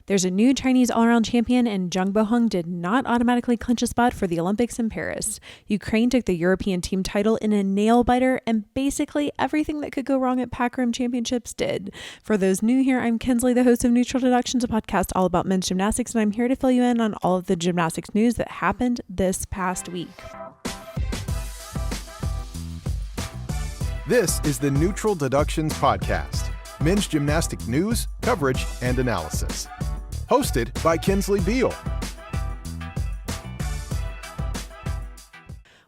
There's a new Chinese all-around champion, and Zhang Boheng did not automatically clinch a spot for the Olympics in Paris. Ukraine took the European team title in a nail-biter, and basically everything that could go wrong at Pac Rim Championships did. For those new here, I'm Kinsley, the host of Neutral Deductions, a podcast all about men's gymnastics, and I'm here to fill you in on all of the gymnastics news that happened this past week. This is the Neutral Deductions Podcast, men's gymnastic news, coverage, and analysis. Hosted by Kinsley Beal.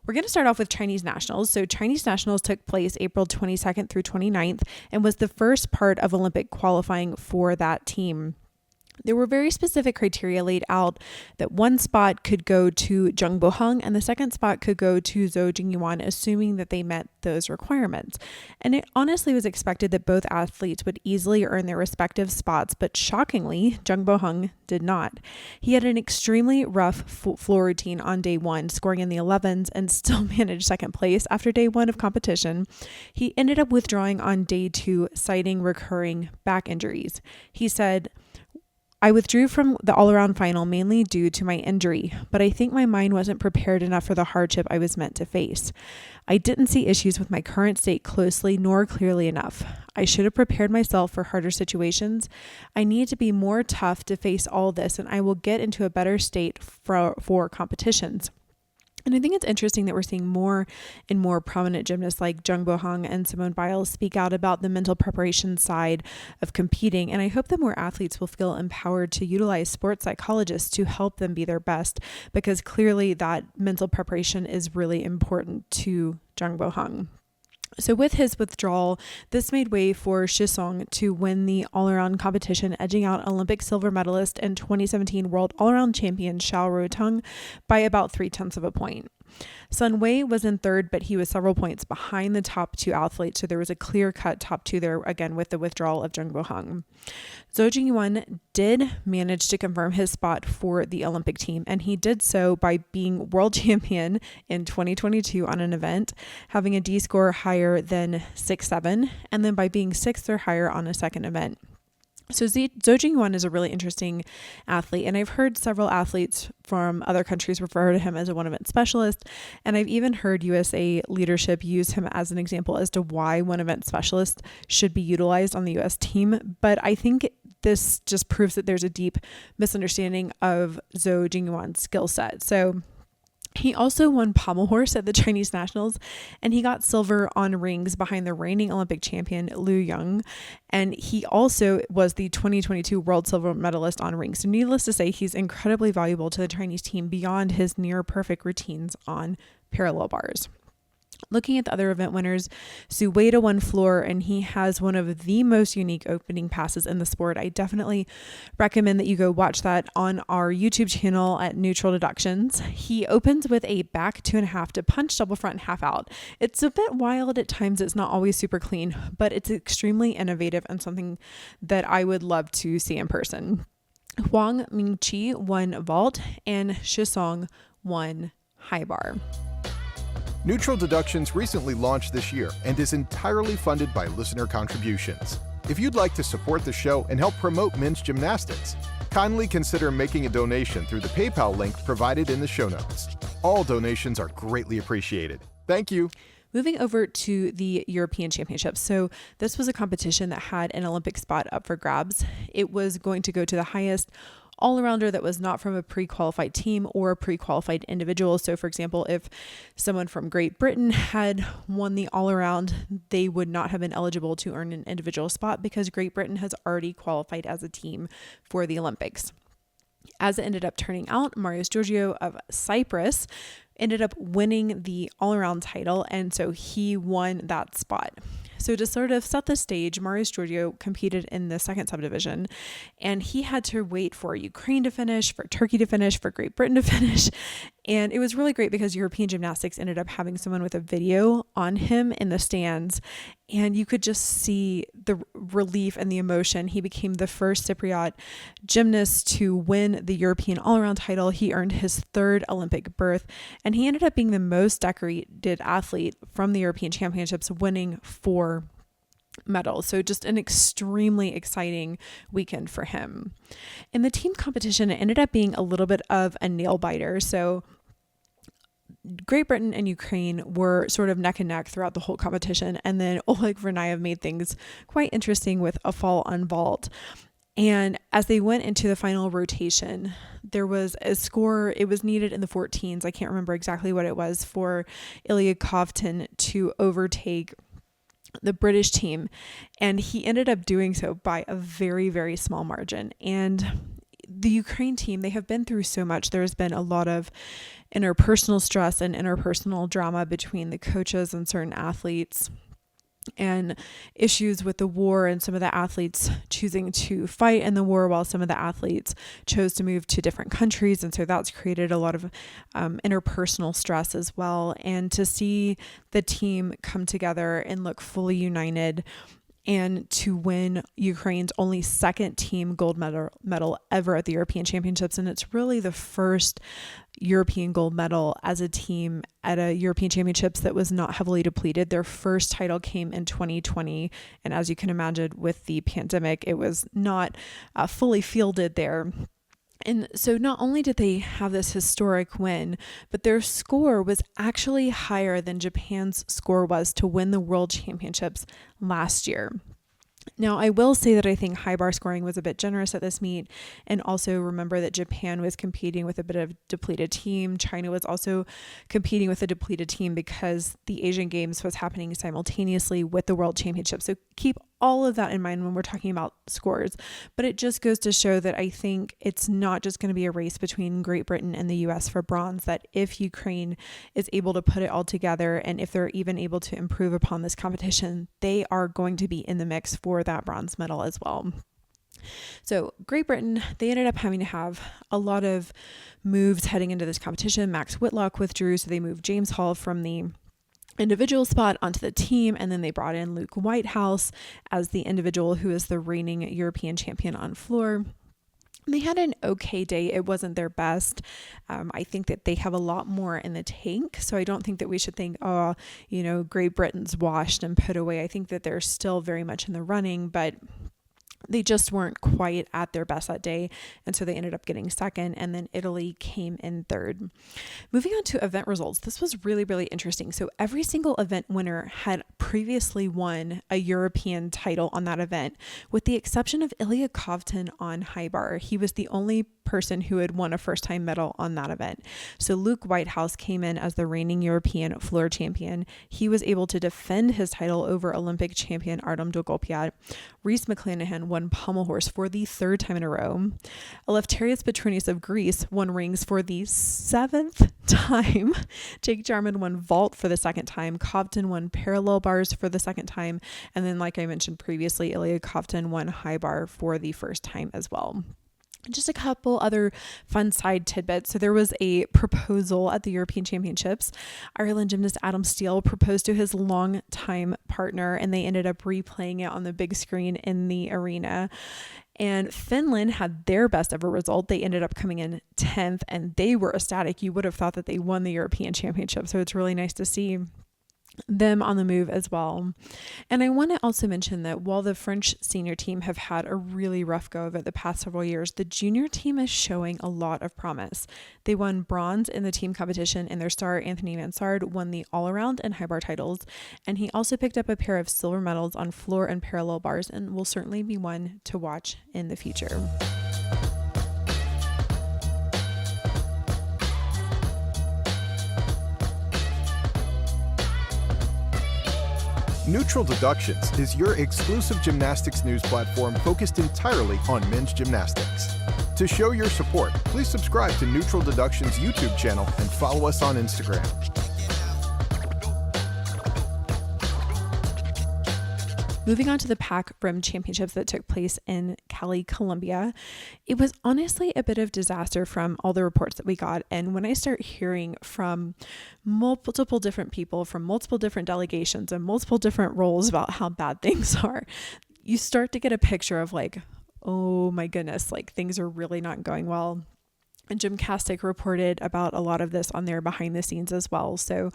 We're going to start off with Chinese Nationals. So Chinese Nationals took place April 22nd through 29th and was the first part of Olympic qualifying for that team. There were very specific criteria laid out that one spot could go to Zhang Boheng and the second spot could go to Zhou Jingyuan, assuming that they met those requirements. And it honestly was expected that both athletes would easily earn their respective spots, but shockingly, Zhang Boheng did not. He had an extremely rough floor routine on day one, scoring in the 11s and still managed second place after day one of competition. He ended up withdrawing on day two, citing recurring back injuries. He said, "I withdrew from the all-around final mainly due to my injury, but I think my mind wasn't prepared enough for the hardship I was meant to face. I didn't see issues with my current state closely nor clearly enough. I should have prepared myself for harder situations. I need to be more tough to face all this, and I will get into a better state for competitions." And I think it's interesting that we're seeing more and more prominent gymnasts like Zhang Boheng and Simone Biles speak out about the mental preparation side of competing. And I hope that more athletes will feel empowered to utilize sports psychologists to help them be their best, because clearly that mental preparation is really important to Zhang Boheng. So with his withdrawal, this made way for Shisong to win the all-around competition, edging out Olympic silver medalist and 2017 world all-around champion Xiao Ruotong by about 0.3 of a point. Sun Wei was in third, but he was several points behind the top two athletes, so there was a clear-cut top two there, again, with the withdrawal of Zhang Boheng. Zhou Jingyuan did manage to confirm his spot for the Olympic team, and he did so by being world champion in 2022 on an event, having a D score higher than 6.7, and then by being sixth or higher on a second event. So Zhou Jingyuan is a really interesting athlete, and I've heard several athletes from other countries refer to him as a one-event specialist, and I've even heard USA leadership use him as an example as to why one-event specialists should be utilized on the US team. But I think this just proves that there's a deep misunderstanding of Zhou Jingyuan's skill set. So he also won pommel horse at the Chinese Nationals, and he got silver on rings behind the reigning Olympic champion Liu Yung, and he also was the 2022 world silver medalist on rings. So needless to say, he's incredibly valuable to the Chinese team beyond his near perfect routines on parallel bars. Looking at the other event winners, Suwaida won floor, and he has one of the most unique opening passes in the sport. I definitely recommend that you go watch that on our YouTube channel at Neutral Deductions. He opens with a back 2.5 to punch double front and half out. It's a bit wild at times. It's not always super clean, but it's extremely innovative and something that I would love to see in person. Huang Mingqi won vault, and Shisong won high bar. Neutral Deductions recently launched this year and is entirely funded by listener contributions. If you'd like to support the show and help promote men's gymnastics, kindly consider making a donation through the PayPal link provided in the show notes. All donations are greatly appreciated. Thank you. Moving over to the European Championships. So this was a competition that had an Olympic spot up for grabs. It was going to go to the highest all-arounder that was not from a pre-qualified team or a pre-qualified individual. So for example, if someone from Great Britain had won the all-around, they would not have been eligible to earn an individual spot because Great Britain has already qualified as a team for the Olympics. As it ended up turning out, Marius Georgiou of Cyprus ended up winning the all-around title, and so he won that spot. So to sort of set the stage, Marius Georgiou competed in the second subdivision, and he had to wait for Ukraine to finish, for Turkey to finish, for Great Britain to finish. And it was really great because European Gymnastics ended up having someone with a video on him in the stands, and you could just see the relief and the emotion. He became the first Cypriot gymnast to win the European all-around title. He earned his third Olympic berth, and he ended up being the most decorated athlete from the European Championships, winning 4 medal. So just an extremely exciting weekend for him. In the team competition, it ended up being a little bit of a nail biter. So Great Britain and Ukraine were sort of neck and neck throughout the whole competition. And then Oleg Vernayev made things quite interesting with a fall on vault. And as they went into the final rotation, there was a score, it was needed in the 14s. I can't remember exactly what it was, for Ilya Kovtun to overtake the British team. And he ended up doing so by a very, very small margin. And the Ukraine team, they have been through so much. There's been a lot of interpersonal stress and interpersonal drama between the coaches and certain athletes, and issues with the war and some of the athletes choosing to fight in the war while some of the athletes chose to move to different countries. And so that's created a lot of interpersonal stress as well. And to see the team come together and look fully united, and to win Ukraine's only second team gold medal ever at the European Championships. And it's really the first European gold medal as a team at a European Championships that was not heavily depleted. Their first title came in 2020. And as you can imagine, with the pandemic, it was not fully fielded there. And so not only did they have this historic win, but their score was actually higher than Japan's score was to win the World Championships last year. Now, I will say that I think high bar scoring was a bit generous at this meet. And also remember that Japan was competing with a bit of depleted team. China was also competing with a depleted team because the Asian Games was happening simultaneously with the World Championships. So keep all of that in mind when we're talking about scores. But it just goes to show that I think it's not just going to be a race between Great Britain and the US for bronze, that if Ukraine is able to put it all together, and if they're even able to improve upon this competition, they are going to be in the mix for that bronze medal as well. So Great Britain, they ended up having to have a lot of moves heading into this competition. Max Whitlock withdrew, so they moved James Hall from the individual spot onto the team, and then they brought in Luke Whitehouse as the individual who is the reigning European champion on floor. They had an okay day. It wasn't their best. I think that they have a lot more in the tank. So I don't think that we should think, Great Britain's washed and put away. I think that they're still very much in the running, but they just weren't quite at their best that day. And so they ended up getting second, and then Italy came in third. Moving on to event results. This was really, really interesting. So every single event winner had previously won a European title on that event, with the exception of Ilya Kovtun on high bar. He was the only person who had won a first-time medal on that event. So Luke Whitehouse came in as the reigning European floor champion. He was able to defend his title over Olympic champion Artem Dolgopiat. Reese McClanahan won pommel horse for the third time in a row. Eleftherios Petronius of Greece won rings for the seventh time. Jake Jarman won vault for the second time. Kovtun won parallel bars for the second time. And then, like I mentioned previously, Ilya Kovtun won high bar for the first time as well. Just a couple other fun side tidbits. So there was a proposal at the European Championships. Ireland gymnast Adam Steele proposed to his longtime partner, and they ended up replaying it on the big screen in the arena. And Finland had their best ever result. They ended up coming in 10th, and they were ecstatic. You would have thought that they won the European Championship. So it's really nice to see them on the move as well. And I want to also mention that while the French senior team have had a really rough go of it the past several years, the junior team is showing a lot of promise. They won bronze in the team competition, and their star Anthony Mansard won the all-around and high bar titles, and he also picked up a pair of silver medals on floor and parallel bars, and will certainly be one to watch in the future. Neutral Deductions is your exclusive gymnastics news platform focused entirely on men's gymnastics. To show your support, please subscribe to Neutral Deductions' YouTube channel and follow us on Instagram. Moving on to the Pac Rim Championships that took place in Cali, Colombia, it was honestly a bit of disaster from all the reports that we got. And when I start hearing from multiple different people from multiple different delegations and multiple different roles about how bad things are, you start to get a picture of like, oh my goodness, like things are really not going well. And Gymnastic reported about a lot of this on their behind the scenes as well. So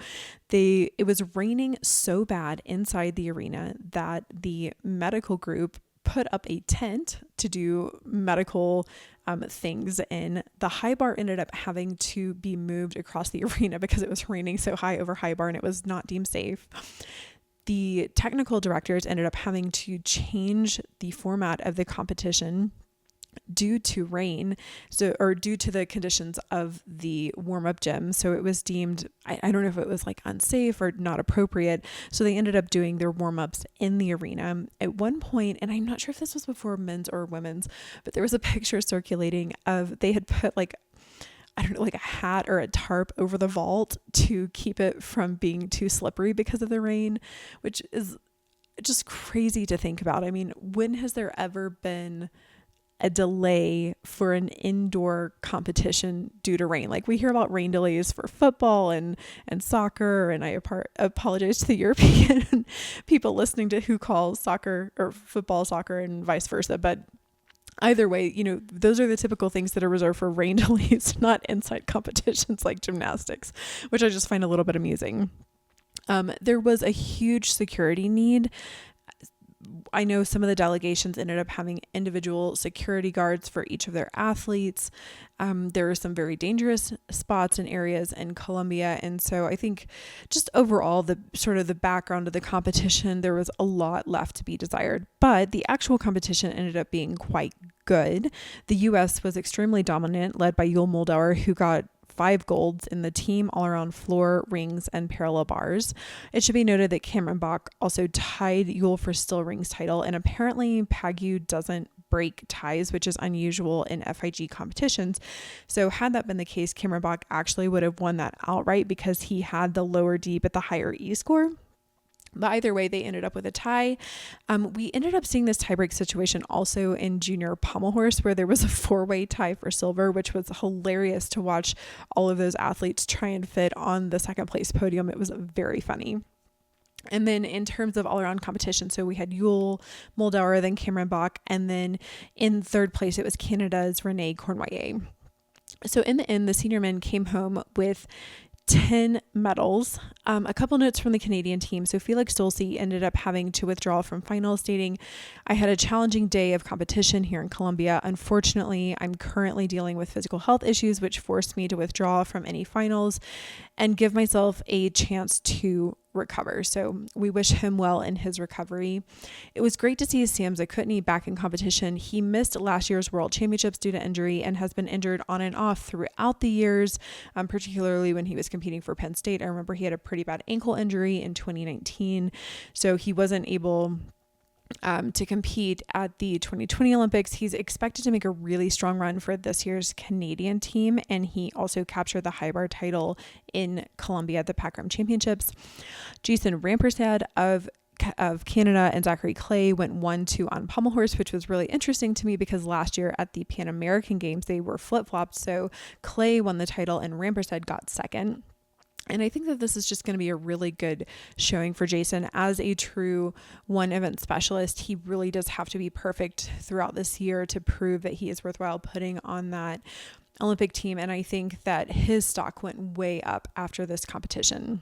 it was raining so bad inside the arena that the medical group put up a tent to do medical things in. The high bar ended up having to be moved across the arena because it was raining so high over high bar and it was not deemed safe. The technical directors ended up having to change the format of the competition due to rain, or due to the conditions of the warm-up gym. So it was deemed, I don't know if it was like unsafe or not appropriate. So they ended up doing their warm-ups in the arena. At one point, and I'm not sure if this was before men's or women's, but there was a picture circulating of they had put like a hat or a tarp over the vault to keep it from being too slippery because of the rain, which is just crazy to think about. I mean, when has there ever been a delay for an indoor competition due to rain? Like we hear about rain delays for football and soccer, and I apologize to the European people listening to who call soccer or football soccer and vice versa, but either way, those are the typical things that are reserved for rain delays, not inside competitions like gymnastics, which I just find a little bit amusing. There was a huge security need. I know some of the delegations ended up having individual security guards for each of their athletes. There are some very dangerous spots and areas in Colombia. And so I think just overall, the background of the competition, there was a lot left to be desired, but the actual competition ended up being quite good. The U.S. was extremely dominant, led by Yul Moldauer, who got 5 golds in the team all-around floor, rings, and parallel bars. It should be noted that Cameron Bach also tied Yul for still rings title, and apparently Pagu doesn't break ties, which is unusual in FIG competitions. So had that been the case, Cameron Bach actually would have won that outright because he had the lower D but the higher E score. But either way, they ended up with a tie. We ended up seeing this tiebreak situation also in junior pommel horse, where there was a 4-way tie for silver, which was hilarious to watch all of those athletes try and fit on the second place podium. It was very funny. And then in terms of all-around competition, so we had Yul Moldauer, then Cameron Bach, and then in third place, it was Canada's Renee Cornoyer. So in the end, the senior men came home with 10 medals. A couple notes from the Canadian team. So Felix Dulce ended up having to withdraw from finals, stating, "I had a challenging day of competition here in Colombia. Unfortunately, I'm currently dealing with physical health issues, which forced me to withdraw from any finals and give myself a chance to recover." So we wish him well in his recovery. It was great to see Sam Zakutny back in competition. He missed last year's World Championships due to injury and has been injured on and off throughout the years, particularly when he was competing for Penn State. I remember he had a pretty bad ankle injury in 2019, so he wasn't able to compete at the 2020 Olympics. He's expected to make a really strong run for this year's Canadian team, and he also captured the high bar title in Colombia at the Pac Rim Championships. Jason Rampersad of Canada and Zachary Clay went 1-2 on pommel horse, which was really interesting to me because last year at the Pan American Games, they were flip-flopped. So Clay won the title and Rampersad got second. And I think that this is just going to be a really good showing for Jason. As a true one event specialist, he really does have to be perfect throughout this year to prove that he is worthwhile putting on that Olympic team. And I think that his stock went way up after this competition.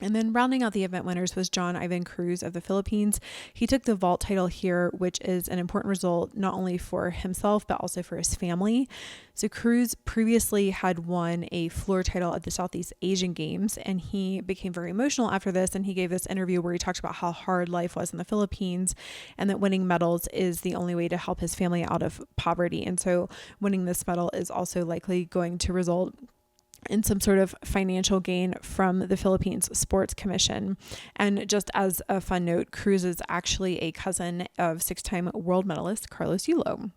And then rounding out the event winners was John Ivan Cruz of the Philippines. He took the vault title here, which is an important result not only for himself, but also for his family. So Cruz previously had won a floor title at the Southeast Asian Games, and he became very emotional after this. And he gave this interview where he talked about how hard life was in the Philippines and that winning medals is the only way to help his family out of poverty. And so winning this medal is also likely going to result in some sort of financial gain from the Philippines Sports Commission. And just as a fun note, Cruz is actually a cousin of 6-time world medalist Carlos Yulo.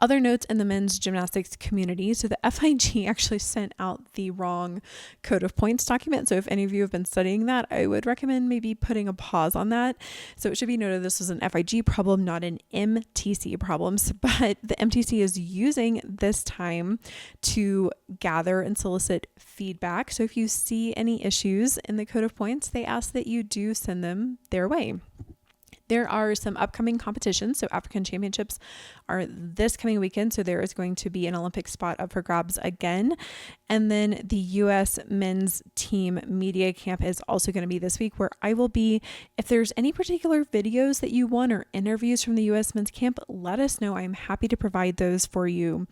Other notes in the men's gymnastics community. So the FIG actually sent out the wrong code of points document. So if any of you have been studying that, I would recommend maybe putting a pause on that. So it should be noted this was an FIG problem, not an MTC problem. But the MTC is using this time to gather and solicit feedback. So if you see any issues in the code of points, they ask that you do send them their way. There are some upcoming competitions. So African Championships are this coming weekend. So there is going to be an Olympic spot up for grabs again. And then the U.S. men's team media camp is also going to be this week, where I will be. If there's any particular videos that you want or interviews from the U.S. men's camp, let us know. I'm happy to provide those for you.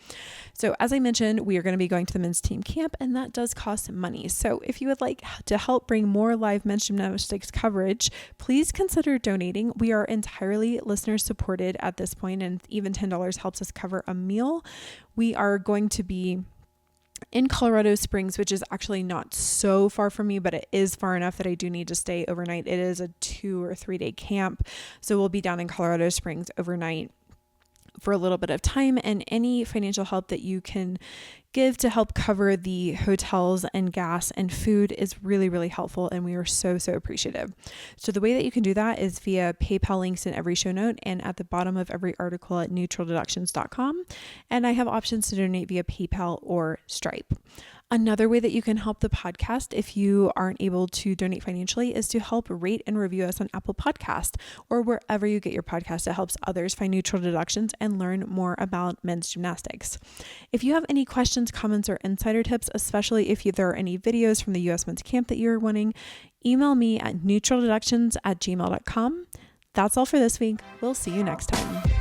So as I mentioned, we are going to be going to the men's team camp, and that does cost money. So if you would like to help bring more live men's gymnastics coverage, please consider donating. We are entirely listener supported at this point, and even $10 helps us cover a meal. We are going to be in Colorado Springs, which is actually not so far from me, but it is far enough that I do need to stay overnight. It is a 2 or 3 day camp. So we'll be down in Colorado Springs overnight for a little bit of time, and any financial help that you can give to help cover the hotels and gas and food is really, really helpful. And we are so, so appreciative. So the way that you can do that is via PayPal, links in every show note and at the bottom of every article at neutraldeductions.com. And I have options to donate via PayPal or Stripe. Another way that you can help the podcast, if you aren't able to donate financially, is to help rate and review us on Apple Podcast or wherever you get your podcast. It helps others find Neutral Deductions and learn more about men's gymnastics. If you have any questions, comments, or insider tips, especially if there are any videos from the U.S. men's camp that you're wanting, email me at neutraldeductions@gmail.com. That's all for this week. We'll see you next time.